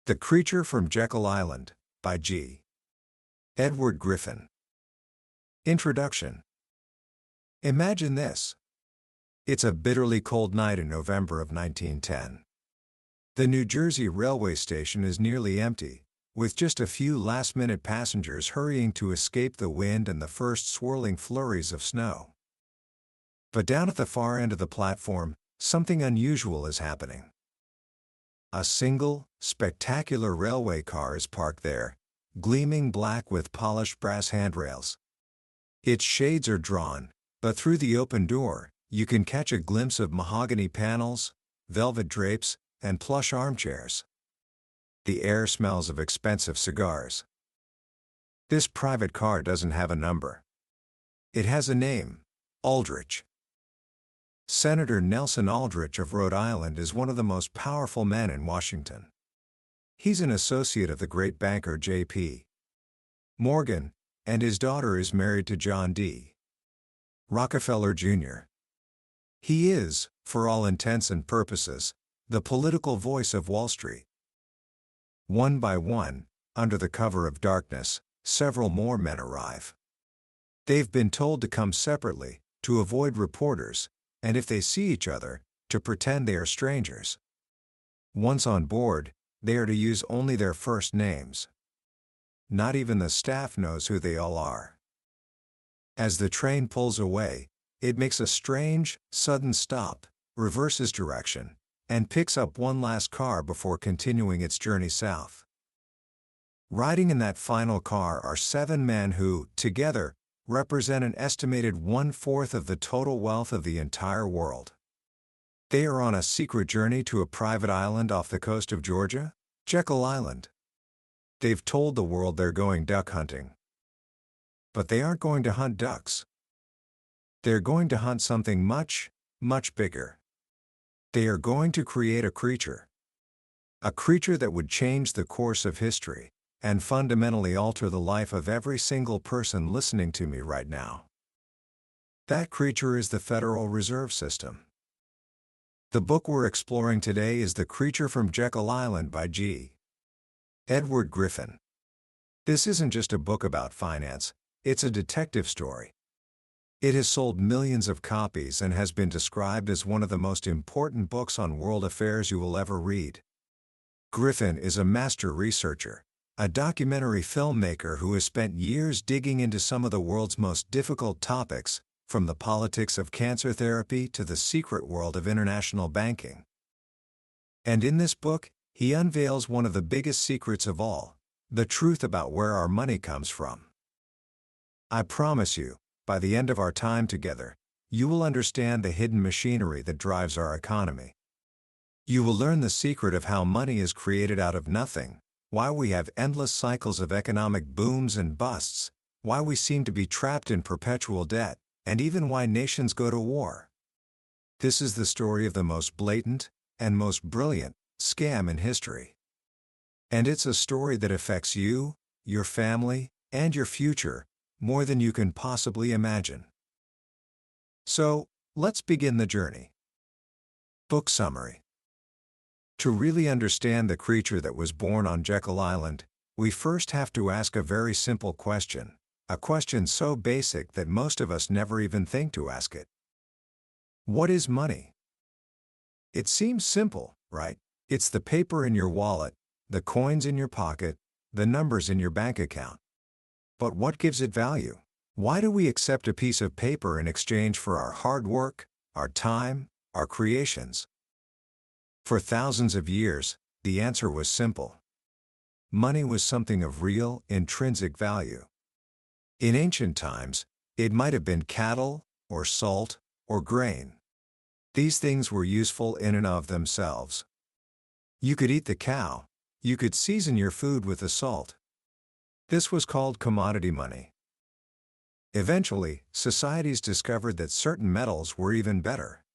The Creature from Jekyll Island, by G. Edward Griffin. Introduction. Imagine this. It's a bitterly cold night in November of 1910. The New Jersey railway station is nearly empty, with just a few last-minute passengers hurrying to escape the wind and the first swirling flurries of snow. But down at the far end of the platform, something unusual is happening. A single, spectacular railway car is parked there, gleaming black with polished brass handrails. Its shades are drawn, but through the open door, you can catch a glimpse of mahogany panels, velvet drapes, and plush armchairs. The air smells of expensive cigars. This private car doesn't have a number. It has a name: Aldrich. Senator Nelson Aldrich of Rhode Island is one of the most powerful men in Washington. He's an associate of the great banker J.P. Morgan, and his daughter is married to John D. Rockefeller, Jr. He is, for all intents and purposes, the political voice of Wall Street. One by one, under the cover of darkness, several more men arrive. They've been told to come separately, to avoid reporters, and if they see each other, to pretend they are strangers. Once on board, they are to use only their first names. Not even the staff knows who they all are. As the train pulls away, it makes a strange, sudden stop, reverses direction, and picks up one last car before continuing its journey south. Riding in that final car are 7 men who, together, represent an estimated 1/4 of the total wealth of the entire world. They are on a secret journey to a private island off the coast of Georgia, Jekyll Island. They've told the world they're going duck hunting. But they aren't going to hunt ducks. They're going to hunt something much, much bigger. They are going to create a creature. A creature that would change the course of history, and fundamentally alter the life of every single person listening to me right now. That creature is the Federal Reserve System. The book we're exploring today is The Creature from Jekyll Island by G. Edward Griffin. This isn't just a book about finance, it's a detective story. It has sold millions of copies and has been described as one of the most important books on world affairs you will ever read. Griffin is a master researcher, a documentary filmmaker who has spent years digging into some of the world's most difficult topics, from the politics of cancer therapy to the secret world of international banking. And in this book, he unveils one of the biggest secrets of all, the truth about where our money comes from. I promise you, by the end of our time together, you will understand the hidden machinery that drives our economy. You will learn the secret of how money is created out of nothing, why we have endless cycles of economic booms and busts, why we seem to be trapped in perpetual debt, and even why nations go to war. This is the story of the most blatant and most brilliant scam in history. And it's a story that affects you, your family, and your future, more than you can possibly imagine. So, let's begin the journey. Book summary. To really understand the creature that was born on Jekyll Island, we first have to ask a very simple question, a question so basic that most of us never even think to ask it. What is money? It seems simple, right? It's the paper in your wallet, the coins in your pocket, the numbers in your bank account. But what gives it value? Why do we accept a piece of paper in exchange for our hard work, our time, our creations? For thousands of years, the answer was simple. Money was something of real, intrinsic value. In ancient times, it might have been cattle, or salt, or grain. These things were useful in and of themselves. You could eat the cow. You could season your food with the salt. This was called commodity money. Eventually, societies discovered that certain metals were even better.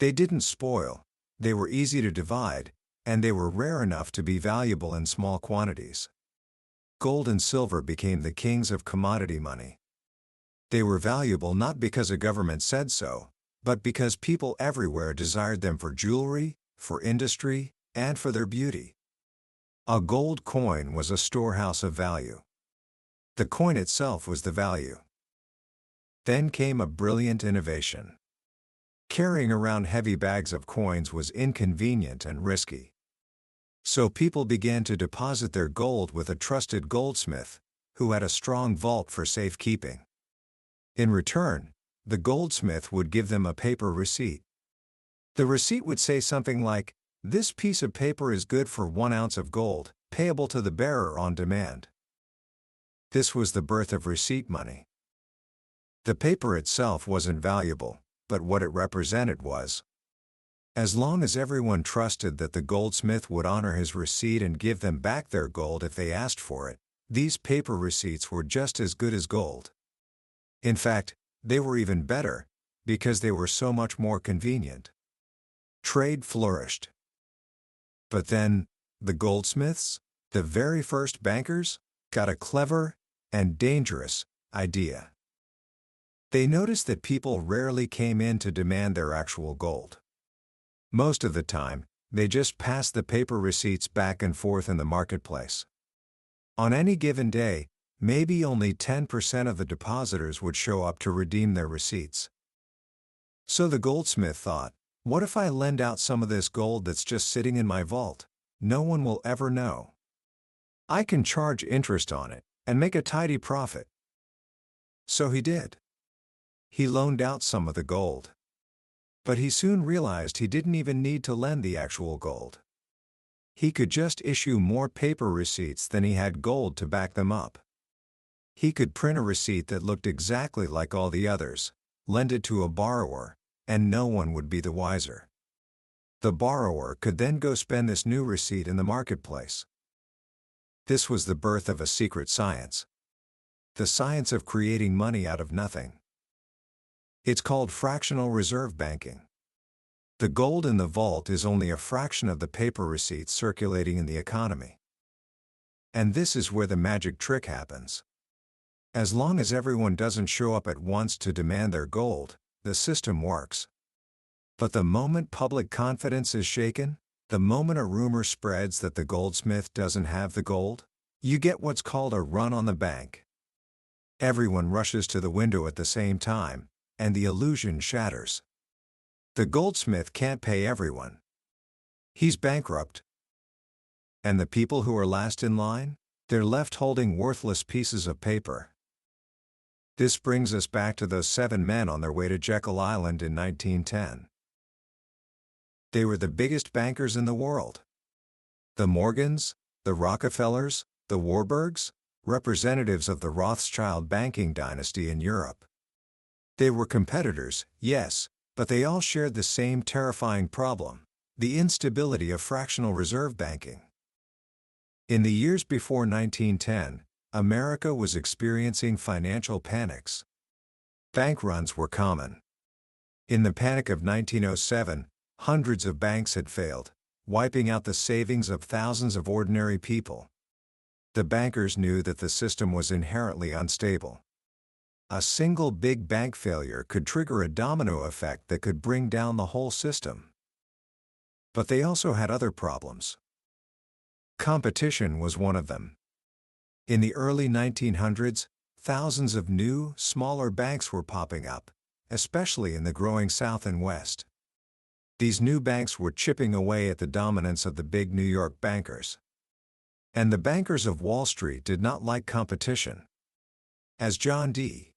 They didn't spoil. They were easy to divide, and they were rare enough to be valuable in small quantities. Gold and silver became the kings of commodity money. They were valuable not because a government said so, but because people everywhere desired them for jewelry, for industry, and for their beauty. A gold coin was a storehouse of value. The coin itself was the value. Then came a brilliant innovation. Carrying around heavy bags of coins was inconvenient and risky. So people began to deposit their gold with a trusted goldsmith, who had a strong vault for safekeeping. In return, the goldsmith would give them a paper receipt. The receipt would say something like, "This piece of paper is good for 1 ounce of gold, payable to the bearer on demand." This was the birth of receipt money. The paper itself wasn't valuable, but what it represented was. As long as everyone trusted that the goldsmith would honor his receipt and give them back their gold if they asked for it, these paper receipts were just as good as gold. In fact, they were even better, because they were so much more convenient. Trade flourished. But then, the goldsmiths, the very first bankers, got a clever and dangerous idea. They noticed that people rarely came in to demand their actual gold. Most of the time, they just passed the paper receipts back and forth in the marketplace. On any given day, maybe only 10% of the depositors would show up to redeem their receipts. So the goldsmith thought, what if I lend out some of this gold that's just sitting in my vault? No one will ever know. I can charge interest on it and make a tidy profit. So he did. He loaned out some of the gold. But he soon realized he didn't even need to lend the actual gold. He could just issue more paper receipts than he had gold to back them up. He could print a receipt that looked exactly like all the others, lend it to a borrower, and no one would be the wiser. The borrower could then go spend this new receipt in the marketplace. This was the birth of a secret science. The science of creating money out of nothing. It's called fractional reserve banking. The gold in the vault is only a fraction of the paper receipts circulating in the economy. And this is where the magic trick happens. As long as everyone doesn't show up at once to demand their gold, the system works. But the moment public confidence is shaken, the moment a rumor spreads that the goldsmith doesn't have the gold, you get what's called a run on the bank. Everyone rushes to the window at the same time, and the illusion shatters. The goldsmith can't pay everyone. He's bankrupt. And the people who are last in line? They're left holding worthless pieces of paper. This brings us back to those 7 men on their way to Jekyll Island in 1910. They were the biggest bankers in the world. The Morgans, the Rockefellers, the Warburgs, representatives of the Rothschild banking dynasty in Europe. They were competitors, yes, but they all shared the same terrifying problem: the instability of fractional reserve banking. In the years before 1910, America was experiencing financial panics. Bank runs were common. In the Panic of 1907, hundreds of banks had failed, wiping out the savings of thousands of ordinary people. The bankers knew that the system was inherently unstable. A single big bank failure could trigger a domino effect that could bring down the whole system. But they also had other problems. Competition was one of them. In the early 1900s, thousands of new, smaller banks were popping up, especially in the growing South and West. These new banks were chipping away at the dominance of the big New York bankers. And the bankers of Wall Street did not like competition. As John D.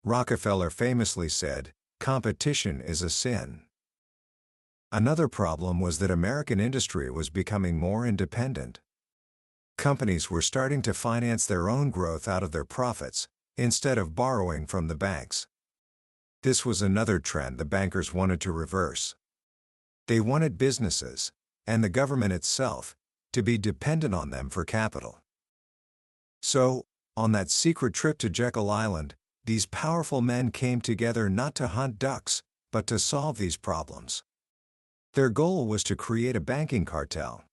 Rockefeller famously said, "Competition is a sin." Another problem was that American industry was becoming more independent. Companies were starting to finance their own growth out of their profits, instead of borrowing from the banks. This was another trend the bankers wanted to reverse. They wanted businesses, and the government itself, to be dependent on them for capital. So, on that secret trip to Jekyll Island, these powerful men came together not to hunt ducks, but to solve these problems. Their goal was to create a banking cartel.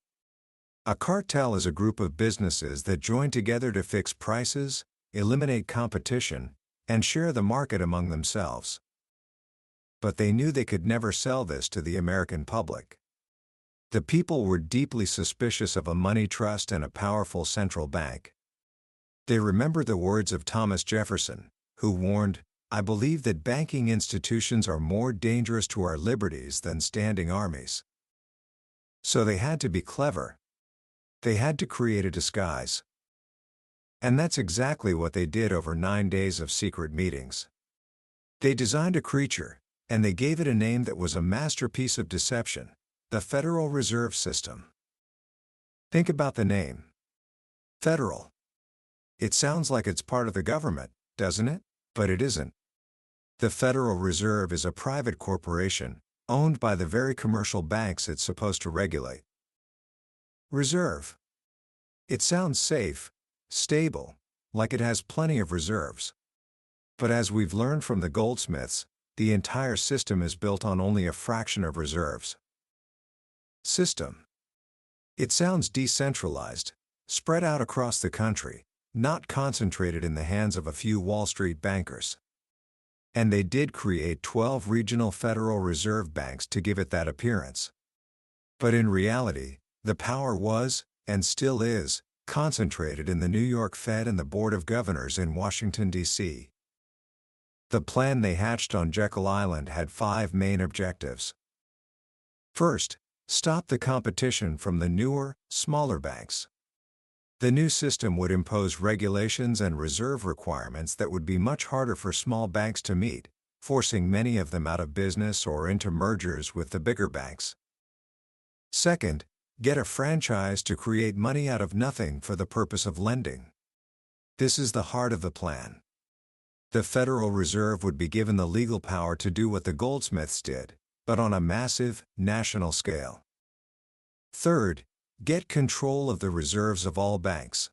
A cartel is a group of businesses that join together to fix prices, eliminate competition, and share the market among themselves. But they knew they could never sell this to the American public. The people were deeply suspicious of a money trust and a powerful central bank. They remembered the words of Thomas Jefferson, who warned, "I believe that banking institutions are more dangerous to our liberties than standing armies." So they had to be clever. They had to create a disguise. And that's exactly what they did over 9 days of secret meetings. They designed a creature, and they gave it a name that was a masterpiece of deception: the Federal Reserve System. Think about the name. Federal. It sounds like it's part of the government, doesn't it? But it isn't. The Federal Reserve is a private corporation, owned by the very commercial banks it's supposed to regulate. Reserve. It sounds safe, stable, like it has plenty of reserves. But as we've learned from the goldsmiths, the entire system is built on only a fraction of reserves. System. It sounds decentralized, spread out across the country, not concentrated in the hands of a few Wall Street bankers. And they did create 12 regional Federal Reserve banks to give it that appearance. But in reality, the power was, and still is, concentrated in the New York Fed and the Board of Governors in Washington, D.C. The plan they hatched on Jekyll Island had 5 main objectives. First, stop the competition from the newer, smaller banks. The new system would impose regulations and reserve requirements that would be much harder for small banks to meet, forcing many of them out of business or into mergers with the bigger banks. Second, get a franchise to create money out of nothing for the purpose of lending. This is the heart of the plan. The Federal Reserve would be given the legal power to do what the goldsmiths did, but on a massive, national scale. Third, get control of the reserves of all banks.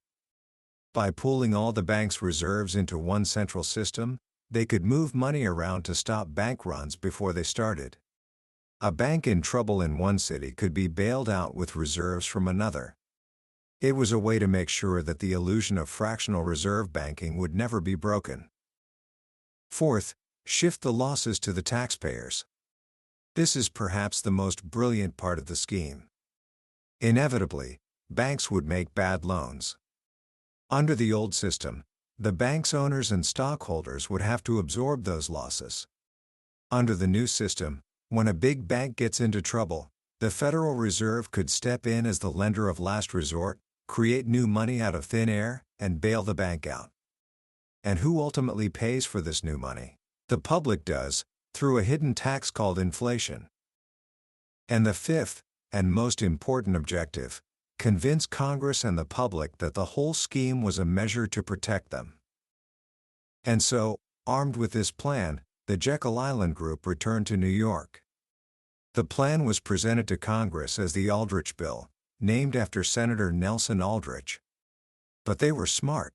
By pooling all the banks' reserves into one central system, they could move money around to stop bank runs before they started. A bank in trouble in one city could be bailed out with reserves from another. It was a way to make sure that the illusion of fractional reserve banking would never be broken. Fourth, shift the losses to the taxpayers. This is perhaps the most brilliant part of the scheme. Inevitably, banks would make bad loans. Under the old system, the bank's owners and stockholders would have to absorb those losses. Under the new system, when a big bank gets into trouble, the Federal Reserve could step in as the lender of last resort, create new money out of thin air, and bail the bank out. And who ultimately pays for this new money? The public does, through a hidden tax called inflation. And the fifth, and most important objective, convince Congress and the public that the whole scheme was a measure to protect them. And so, armed with this plan, the Jekyll Island group returned to New York. The plan was presented to Congress as the Aldrich Bill, named after Senator Nelson Aldrich. But they were smart.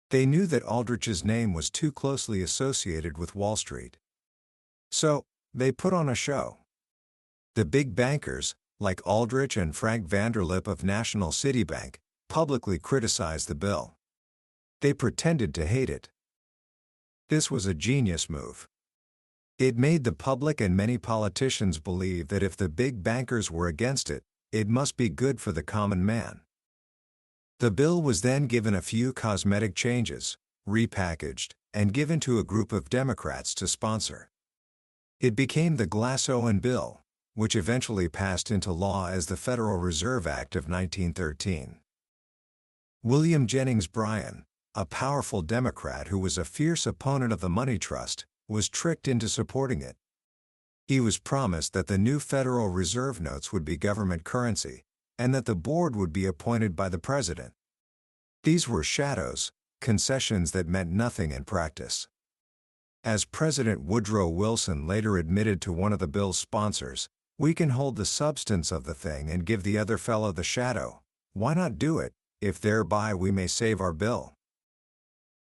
They knew that Aldrich's name was too closely associated with Wall Street. So, they put on a show. The big bankers, like Aldrich and Frank Vanderlip of National City Bank, publicly criticized the bill. They pretended to hate it. This was a genius move. It made the public and many politicians believe that if the big bankers were against it, it must be good for the common man. The bill was then given a few cosmetic changes, repackaged, and given to a group of Democrats to sponsor. It became the Glass-Owen Bill, which eventually passed into law as the Federal Reserve Act of 1913. William Jennings Bryan, a powerful Democrat who was a fierce opponent of the money trust, was tricked into supporting it. He was promised that the new Federal Reserve notes would be government currency, and that the board would be appointed by the president. These were shadows, concessions that meant nothing in practice. As President Woodrow Wilson later admitted to one of the bill's sponsors, "We can hold the substance of the thing and give the other fellow the shadow. Why not do it, if thereby we may save our bill?"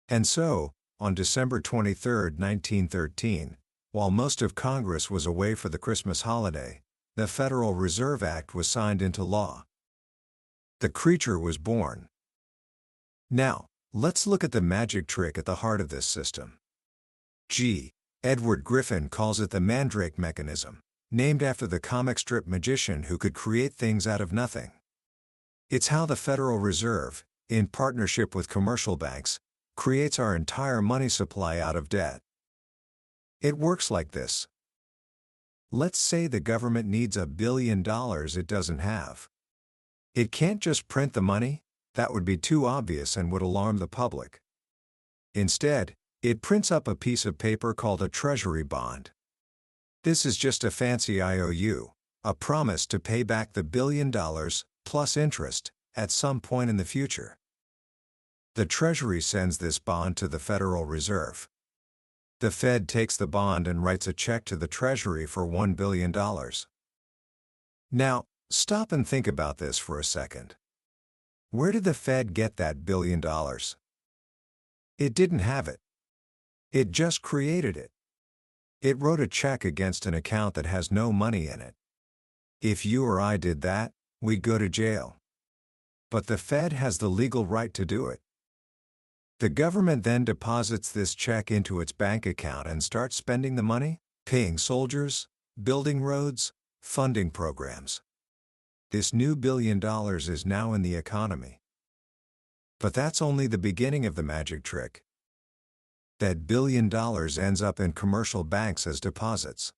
And so, on December 23, 1913, while most of Congress was away for the Christmas holiday, the Federal Reserve Act was signed into law. The creature was born. Now, let's look at the magic trick at the heart of this system. Edward Griffin calls it the mandrake mechanism. named after the comic strip magician who could create things out of nothing. It's how the Federal Reserve, in partnership with commercial banks, creates our entire money supply out of debt. It works like this. Let's say the government needs $1 billion it doesn't have. It can't just print the money, that would be too obvious and would alarm the public. Instead, it prints up a piece of paper called a treasury bond. This is just a fancy IOU, a promise to pay back the $1 billion, plus interest, at some point in the future. The Treasury sends this bond to the Federal Reserve. The Fed takes the bond and writes a check to the Treasury for $1 billion. Now, stop and think about this for a second. Where did the Fed get that $1 billion? It didn't have it. It just created it. It wrote a check against an account that has no money in it. If you or I did that, we'd go to jail. But the Fed has the legal right to do it. The government then deposits this check into its bank account and starts spending the money, paying soldiers, building roads, funding programs. This new $1 billion is now in the economy. But that's only the beginning of the magic trick. That $1 billion ends up in commercial banks as deposits.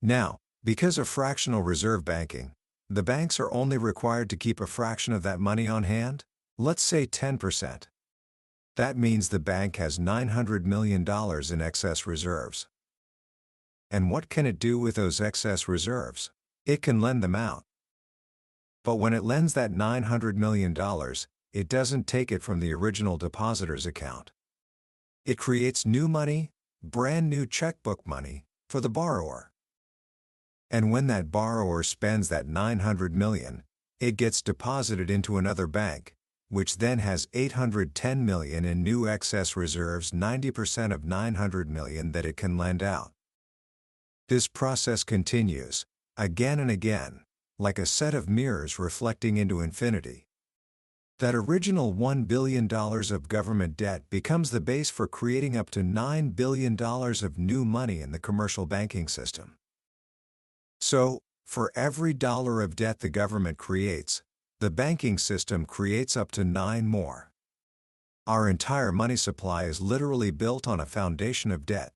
Now, because of fractional reserve banking, the banks are only required to keep a fraction of that money on hand, let's say 10%. That means the bank has $900 million in excess reserves. And what can it do with those excess reserves? It can lend them out. But when it lends that $900 million, it doesn't take it from the original depositor's account. It creates new money, brand new checkbook money, for the borrower. And when that borrower spends that $900 million, it gets deposited into another bank, which then has $810 million in new excess reserves, 90% of $900 million that it can lend out. This process continues, again and again, like a set of mirrors reflecting into infinity. That original $1 billion of government debt becomes the base for creating up to $9 billion of new money in the commercial banking system. So, for every dollar of debt the government creates, the banking system creates up to 9 more. Our entire money supply is literally built on a foundation of debt.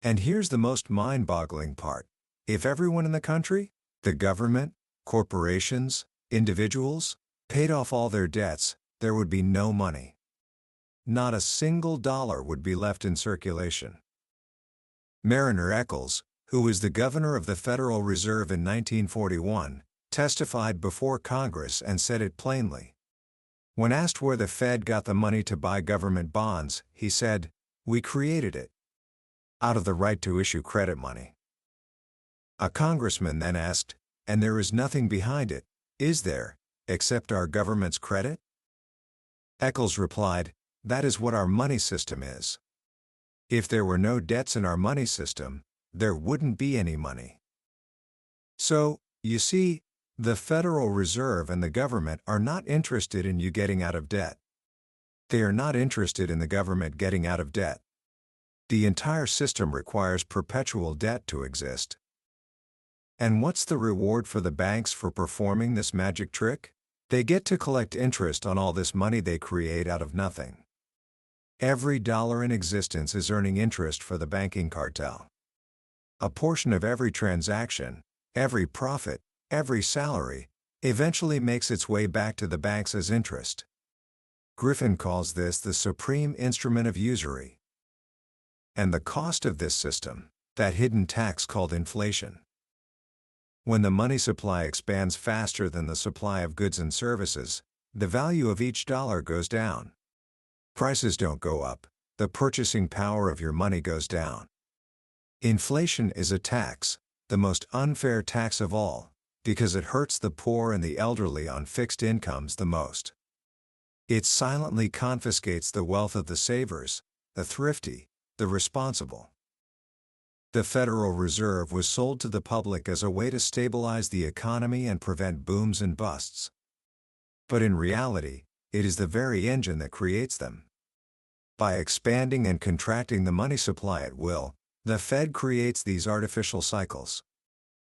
And here's the most mind-boggling part. If everyone in the country, the government, corporations, individuals, paid off all their debts, there would be no money. Not a single dollar would be left in circulation. Mariner Eccles, who was the governor of the Federal Reserve in 1941, testified before Congress and said it plainly. When asked where the Fed got the money to buy government bonds, he said, "We created it. Out of the right to issue credit money." A congressman then asked, "And there is nothing behind it, is there, except our government's credit?" Eccles replied, "That is what our money system is. If there were no debts in our money system, there wouldn't be any money." So, you see, the Federal Reserve and the government are not interested in you getting out of debt. They are not interested in the government getting out of debt. The entire system requires perpetual debt to exist. And what's the reward for the banks for performing this magic trick? They get to collect interest on all this money they create out of nothing. Every dollar in existence is earning interest for the banking cartel. A portion of every transaction, every profit, every salary, eventually makes its way back to the banks as interest. Griffin calls this the supreme instrument of usury. And the cost of this system, that hidden tax called inflation. When the money supply expands faster than the supply of goods and services, the value of each dollar goes down. Prices don't go up, the purchasing power of your money goes down. Inflation is a tax, the most unfair tax of all, because it hurts the poor and the elderly on fixed incomes the most. It silently confiscates the wealth of the savers, the thrifty, the responsible. The Federal Reserve was sold to the public as a way to stabilize the economy and prevent booms and busts. But in reality, it is the very engine that creates them. By expanding and contracting the money supply at will, the Fed creates these artificial cycles.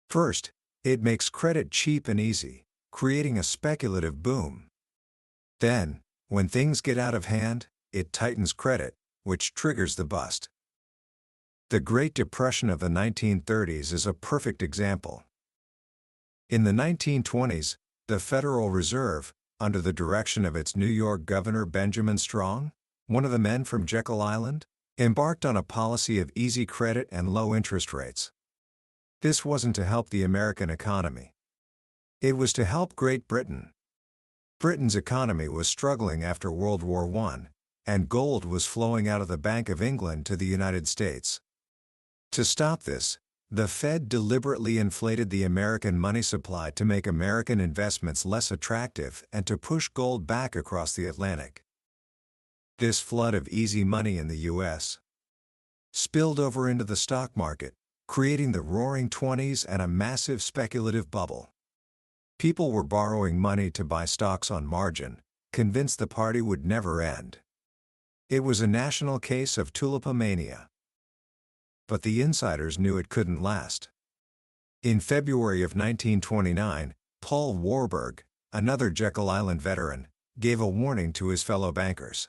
First, it makes credit cheap and easy, creating a speculative boom. Then, when things get out of hand, it tightens credit, which triggers the bust. The Great Depression of the 1930s is a perfect example. In the 1920s, the Federal Reserve, under the direction of its New York Governor Benjamin Strong, one of the men from Jekyll Island, embarked on a policy of easy credit and low interest rates. This wasn't to help the American economy. It was to help Great Britain. Britain's economy was struggling after World War I, and gold was flowing out of the Bank of England to the United States. To stop this, the Fed deliberately inflated the American money supply to make American investments less attractive and to push gold back across the Atlantic. This flood of easy money in the U.S. spilled over into the stock market, creating the Roaring '20s and a massive speculative bubble. People were borrowing money to buy stocks on margin, convinced the party would never end. It was a national case of tulipomania. But the insiders knew it couldn't last. In February of 1929, Paul Warburg, another Jekyll Island veteran, gave a warning to his fellow bankers.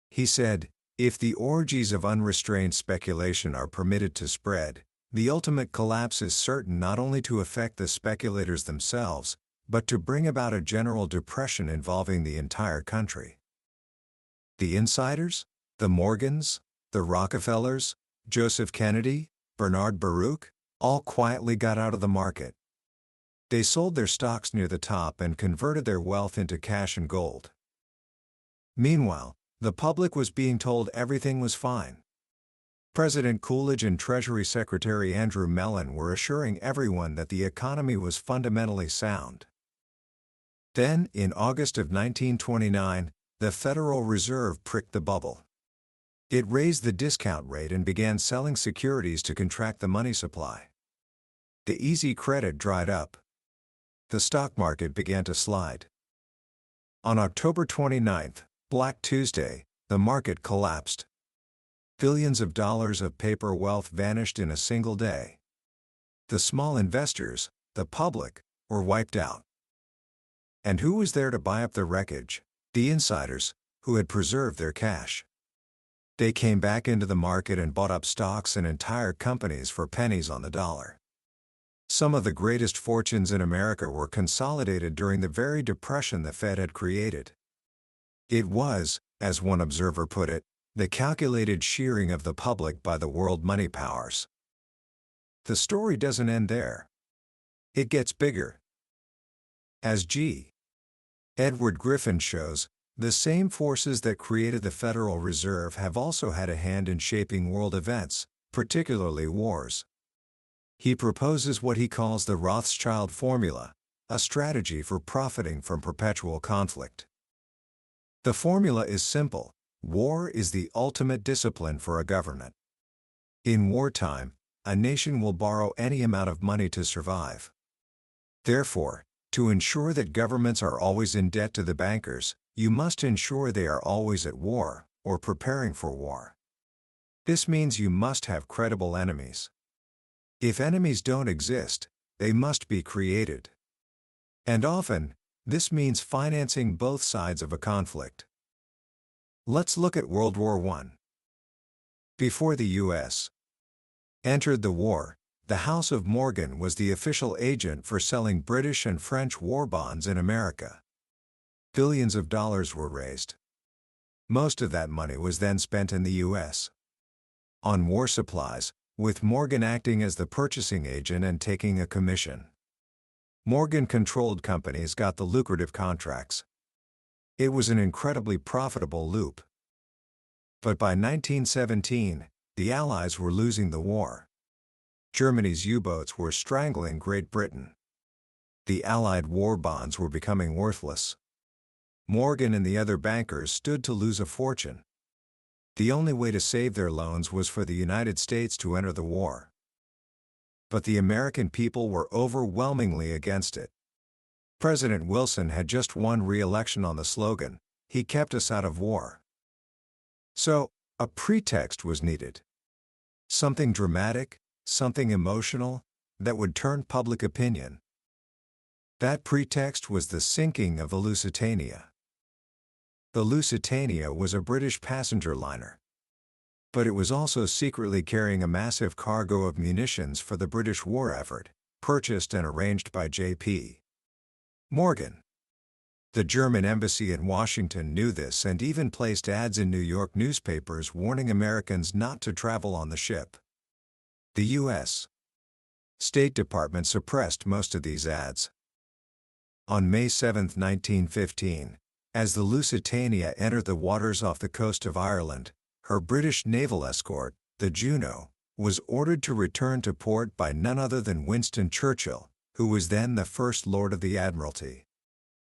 He said, "If the orgies of unrestrained speculation are permitted to spread, the ultimate collapse is certain not only to affect the speculators themselves, but to bring about a general depression involving the entire country." The insiders, the Morgans, the Rockefellers, Joseph Kennedy, Bernard Baruch, all quietly got out of the market. They sold their stocks near the top and converted their wealth into cash and gold. Meanwhile, the public was being told everything was fine. President Coolidge and Treasury Secretary Andrew Mellon were assuring everyone that the economy was fundamentally sound. Then, in August of 1929, the Federal Reserve pricked the bubble. It raised the discount rate and began selling securities to contract the money supply. The easy credit dried up. The stock market began to slide. On October 29, Black Tuesday, the market collapsed. Billions of dollars of paper wealth vanished in a single day. The small investors, the public, were wiped out. And who was there to buy up the wreckage? The insiders, who had preserved their cash. They came back into the market and bought up stocks and entire companies for pennies on the dollar. Some of the greatest fortunes in America were consolidated during the very depression the Fed had created. It was, as one observer put it, the calculated shearing of the public by the world money powers. The story doesn't end there. It gets bigger. As G. Edward Griffin shows, the same forces that created the Federal Reserve have also had a hand in shaping world events, particularly wars. He proposes what he calls the Rothschild formula, a strategy for profiting from perpetual conflict. The formula is simple: war is the ultimate discipline for a government. In wartime, a nation will borrow any amount of money to survive. Therefore, to ensure that governments are always in debt to the bankers, you must ensure they are always at war, or preparing for war. This means you must have credible enemies. If enemies don't exist, they must be created. And often, this means financing both sides of a conflict. Let's look at World War I. Before the U.S. entered the war, the House of Morgan was the official agent for selling British and French war bonds in America. Billions of dollars were raised. Most of that money was then spent in the U.S. on war supplies, with Morgan acting as the purchasing agent and taking a commission. Morgan-controlled companies got the lucrative contracts. It was an incredibly profitable loop. But by 1917, the Allies were losing the war. Germany's U-boats were strangling Great Britain. The Allied war bonds were becoming worthless. Morgan and the other bankers stood to lose a fortune. The only way to save their loans was for the United States to enter the war. But the American people were overwhelmingly against it. President Wilson had just won re-election on the slogan, "He kept us out of war." So, a pretext was needed. Something dramatic, something emotional, that would turn public opinion. That pretext was the sinking of the Lusitania. The Lusitania was a British passenger liner. But it was also secretly carrying a massive cargo of munitions for the British war effort, purchased and arranged by J.P. Morgan. The German embassy in Washington knew this and even placed ads in New York newspapers warning Americans not to travel on the ship. The U.S. State Department suppressed most of these ads. On May 7, 1915, as the Lusitania entered the waters off the coast of Ireland, her British naval escort, the Juno, was ordered to return to port by none other than Winston Churchill, who was then the First Lord of the Admiralty.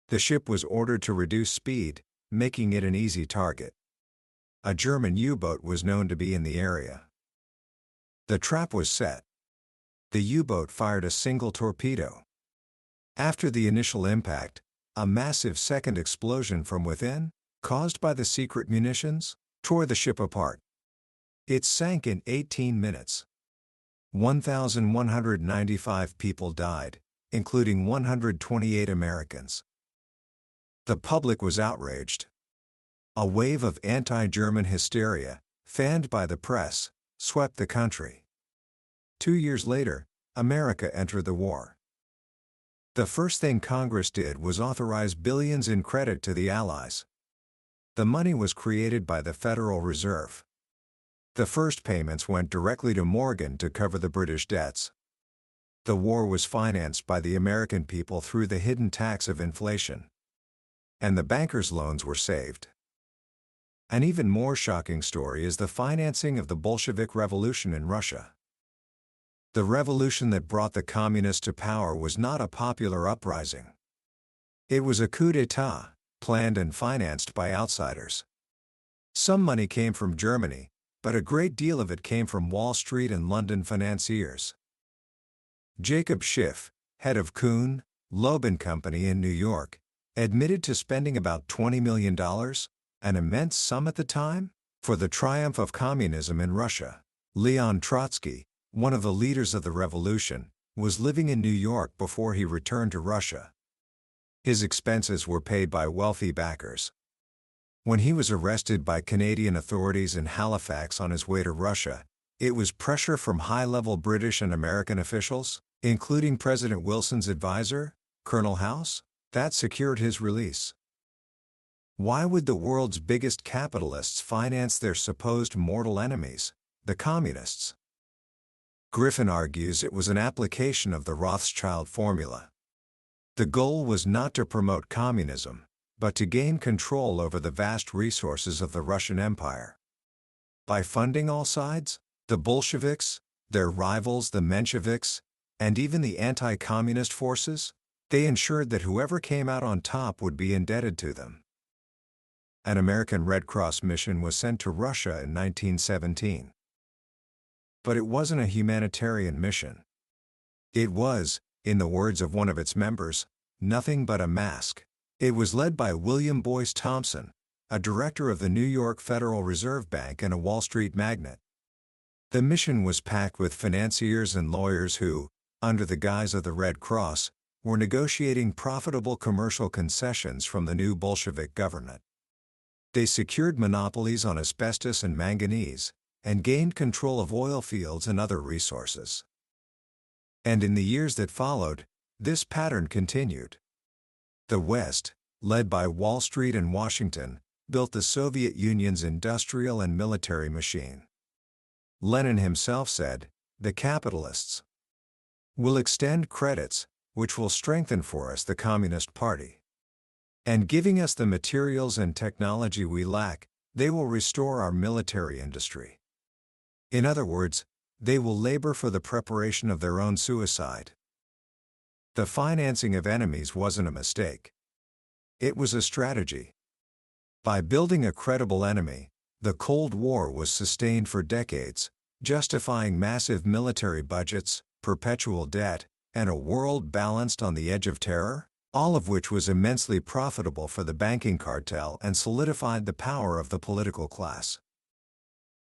The ship was ordered to reduce speed, making it an easy target. A German U-boat was known to be in the area. The trap was set. The U-boat fired a single torpedo. After the initial impact, a massive second explosion from within, caused by the secret munitions, tore the ship apart. It sank in 18 minutes. 1,195 people died, including 128 Americans. The public was outraged. A wave of anti-German hysteria, fanned by the press, swept the country. 2 years later, America entered the war. The first thing Congress did was authorize billions in credit to the Allies. The money was created by the Federal Reserve. The first payments went directly to Morgan to cover the British debts. The war was financed by the American people through the hidden tax of inflation. And the bankers' loans were saved. An even more shocking story is the financing of the Bolshevik Revolution in Russia. The revolution that brought the communists to power was not a popular uprising. It was a coup d'état, planned and financed by outsiders. Some money came from Germany, but a great deal of it came from Wall Street and London financiers. Jacob Schiff, head of Kuhn, Loeb & Company in New York, admitted to spending about $20 million, an immense sum at the time, for the triumph of communism in Russia. Leon Trotsky, one of the leaders of the revolution, was living in New York before he returned to Russia. His expenses were paid by wealthy backers. When he was arrested by Canadian authorities in Halifax on his way to Russia, it was pressure from high-level British and American officials, including President Wilson's advisor, Colonel House, that secured his release. Why would the world's biggest capitalists finance their supposed mortal enemies, the communists? Griffin argues it was an application of the Rothschild formula. The goal was not to promote communism, but to gain control over the vast resources of the Russian Empire. By funding all sides, the Bolsheviks, their rivals the Mensheviks, and even the anti-communist forces, they ensured that whoever came out on top would be indebted to them. An American Red Cross mission was sent to Russia in 1917. But it wasn't a humanitarian mission. It was, in the words of one of its members, nothing but a mask. It was led by William Boyce Thompson, a director of the New York Federal Reserve Bank and a Wall Street magnate. The mission was packed with financiers and lawyers who, under the guise of the Red Cross, were negotiating profitable commercial concessions from the new Bolshevik government. They secured monopolies on asbestos and manganese, and gained control of oil fields and other resources. And in the years that followed, this pattern continued. The West, led by Wall Street and Washington, built the Soviet Union's industrial and military machine. Lenin himself said, "The capitalists will extend credits, which will strengthen for us the Communist Party. And giving us the materials and technology we lack, they will restore our military industry." In other words, they will labor for the preparation of their own suicide. The financing of enemies wasn't a mistake. It was a strategy. By building a credible enemy, the Cold War was sustained for decades, justifying massive military budgets, perpetual debt, and a world balanced on the edge of terror, all of which was immensely profitable for the banking cartel and solidified the power of the political class.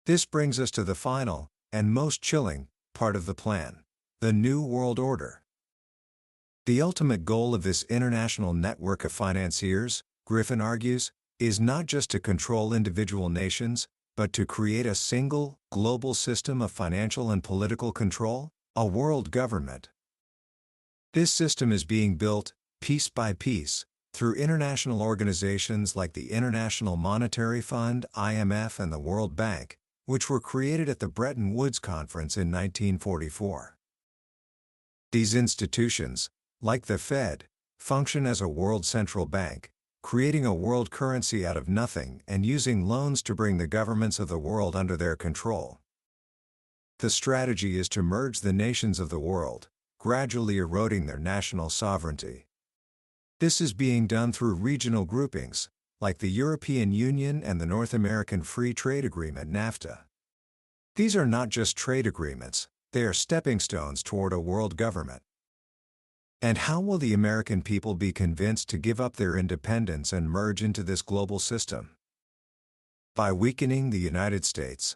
This brings us to the final, and most chilling, part of the plan: the New World Order. The ultimate goal of this international network of financiers, Griffin argues, is not just to control individual nations, but to create a single, global system of financial and political control, a world government. This system is being built, piece by piece, through international organizations like the International Monetary Fund (IMF) and the World Bank, which were created at the Bretton Woods Conference in 1944. These institutions, like the Fed, function as a world central bank, creating a world currency out of nothing and using loans to bring the governments of the world under their control. The strategy is to merge the nations of the world, gradually eroding their national sovereignty. This is being done through regional groupings, like the European Union and the North American Free Trade Agreement (NAFTA). These are not just trade agreements, they are stepping stones toward a world government. And how will the American people be convinced to give up their independence and merge into this global system? By weakening the United States.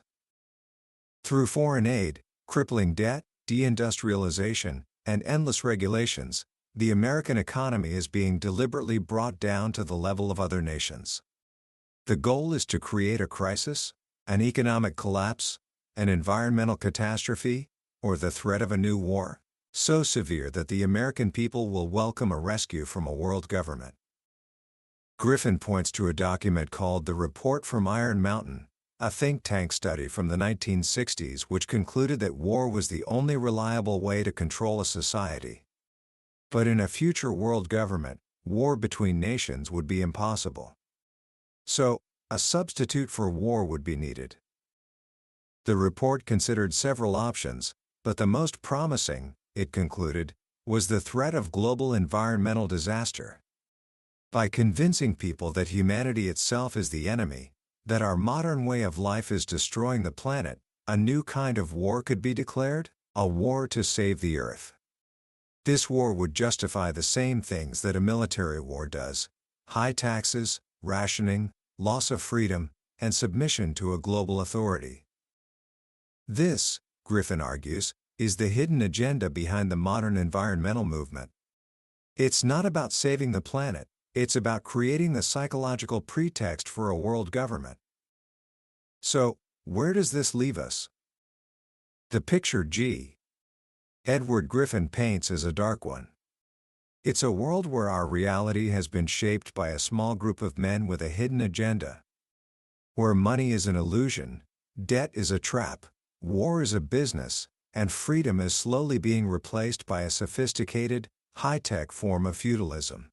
Through foreign aid, crippling debt, deindustrialization, and endless regulations, the American economy is being deliberately brought down to the level of other nations. The goal is to create a crisis, an economic collapse, an environmental catastrophe, or the threat of a new war, so severe that the American people will welcome a rescue from a world government. Griffin points to a document called the Report from Iron Mountain, a think tank study from the 1960s which concluded that war was the only reliable way to control a society. But in a future world government, war between nations would be impossible. So, a substitute for war would be needed. The report considered several options, but the most promising, it concluded, was the threat of global environmental disaster. By convincing people that humanity itself is the enemy, that our modern way of life is destroying the planet, a new kind of war could be declared, a war to save the Earth. This war would justify the same things that a military war does: high taxes, rationing, loss of freedom, and submission to a global authority. This, Griffin argues, is the hidden agenda behind the modern environmental movement. It's not about saving the planet, it's about creating the psychological pretext for a world government. So, where does this leave us? The picture G. Edward Griffin paints is a dark one. It's a world where our reality has been shaped by a small group of men with a hidden agenda. Where money is an illusion, debt is a trap, war is a business, and freedom is slowly being replaced by a sophisticated, high-tech form of feudalism.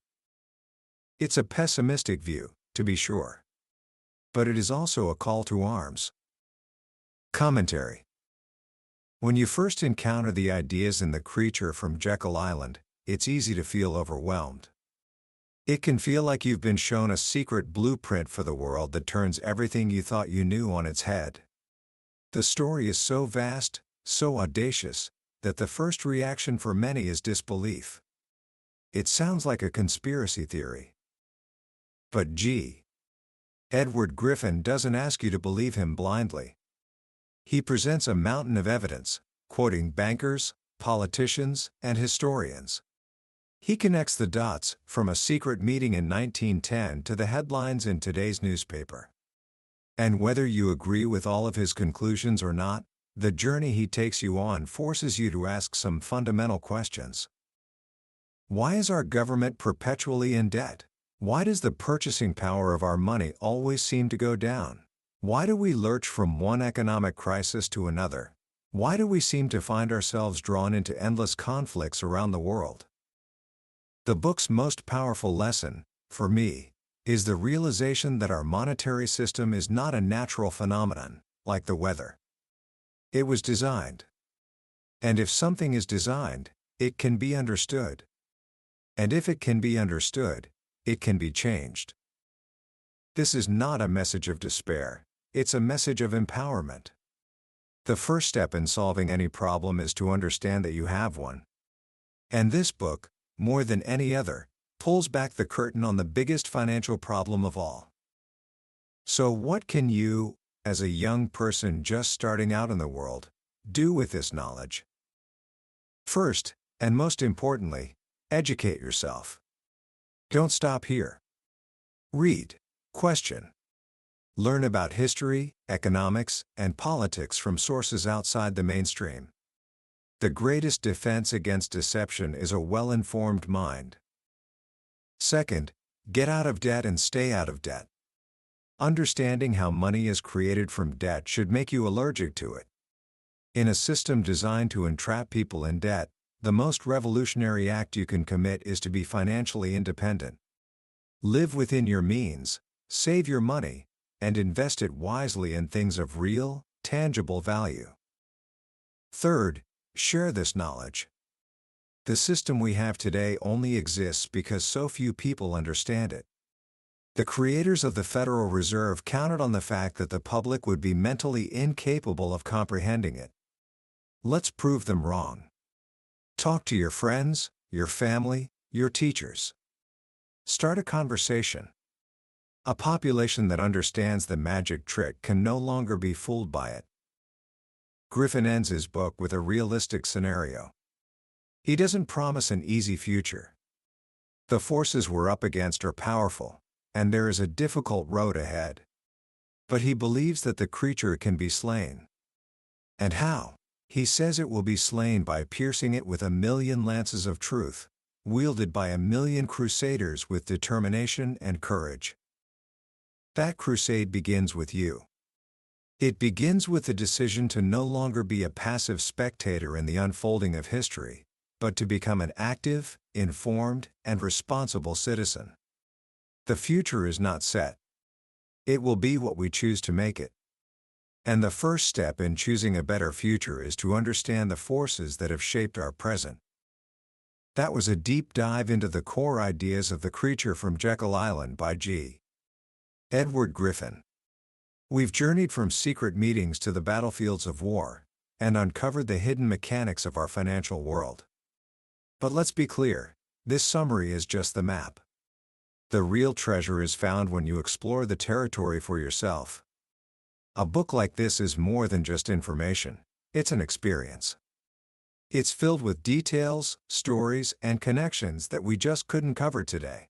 It's a pessimistic view, to be sure. But it is also a call to arms. Commentary. When you first encounter the ideas in The Creature from Jekyll Island, it's easy to feel overwhelmed. It can feel like you've been shown a secret blueprint for the world that turns everything you thought you knew on its head. The story is so vast, so audacious, that the first reaction for many is disbelief. It sounds like a conspiracy theory. But G. Edward Griffin doesn't ask you to believe him blindly. He presents a mountain of evidence, quoting bankers, politicians, and historians. He connects the dots, from a secret meeting in 1910 to the headlines in today's newspaper. And whether you agree with all of his conclusions or not, the journey he takes you on forces you to ask some fundamental questions. Why is our government perpetually in debt? Why does the purchasing power of our money always seem to go down? Why do we lurch from one economic crisis to another? Why do we seem to find ourselves drawn into endless conflicts around the world? The book's most powerful lesson, for me, is the realization that our monetary system is not a natural phenomenon, like the weather. It was designed. And if something is designed, it can be understood. And if it can be understood, it can be changed. This is not a message of despair, it's a message of empowerment. The first step in solving any problem is to understand that you have one. And this book, more than any other, pulls back the curtain on the biggest financial problem of all. So what can you, as a young person just starting out in the world, do with this knowledge? First, and most importantly, educate yourself. Don't stop here. Read, question. Learn about history, economics, and politics from sources outside the mainstream. The greatest defense against deception is a well-informed mind. Second, get out of debt and stay out of debt. Understanding how money is created from debt should make you allergic to it. In a system designed to entrap people in debt, the most revolutionary act you can commit is to be financially independent. Live within your means, save your money, and invest it wisely in things of real, tangible value. Third, share this knowledge. The system we have today only exists because so few people understand it. The creators of the Federal Reserve counted on the fact that the public would be mentally incapable of comprehending it. Let's prove them wrong. Talk to your friends, your family, your teachers. Start a conversation. A population that understands the magic trick can no longer be fooled by it. Griffin ends his book with a realistic scenario. He doesn't promise an easy future. The forces we're up against are powerful, and there is a difficult road ahead. But he believes that the creature can be slain. And how? He says it will be slain by piercing it with 1,000,000 lances of truth, wielded by 1,000,000 crusaders with determination and courage. That crusade begins with you. It begins with the decision to no longer be a passive spectator in the unfolding of history, but to become an active, informed, and responsible citizen. The future is not set. It will be what we choose to make it. And the first step in choosing a better future is to understand the forces that have shaped our present. That was a deep dive into the core ideas of The Creature from Jekyll Island by G. Edward Griffin. We've journeyed from secret meetings to the battlefields of war, and uncovered the hidden mechanics of our financial world. But let's be clear, this summary is just the map. The real treasure is found when you explore the territory for yourself. A book like this is more than just information, it's an experience. It's filled with details, stories, and connections that we just couldn't cover today.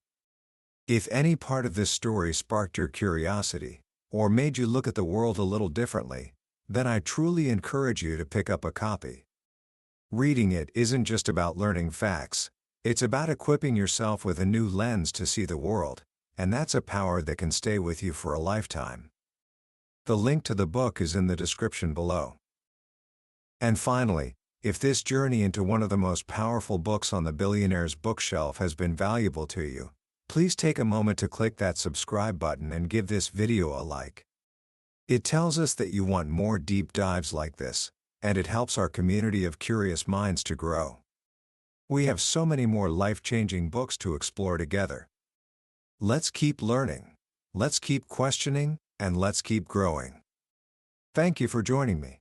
If any part of this story sparked your curiosity, or made you look at the world a little differently, then I truly encourage you to pick up a copy. Reading it isn't just about learning facts, it's about equipping yourself with a new lens to see the world, and that's a power that can stay with you for a lifetime. The link to the book is in the description below. And finally, if this journey into one of the most powerful books on the billionaire's bookshelf has been valuable to you, please take a moment to click that subscribe button and give this video a like. It tells us that you want more deep dives like this, and it helps our community of curious minds to grow. We have so many more life-changing books to explore together. Let's keep learning, let's keep questioning, and let's keep growing. Thank you for joining me.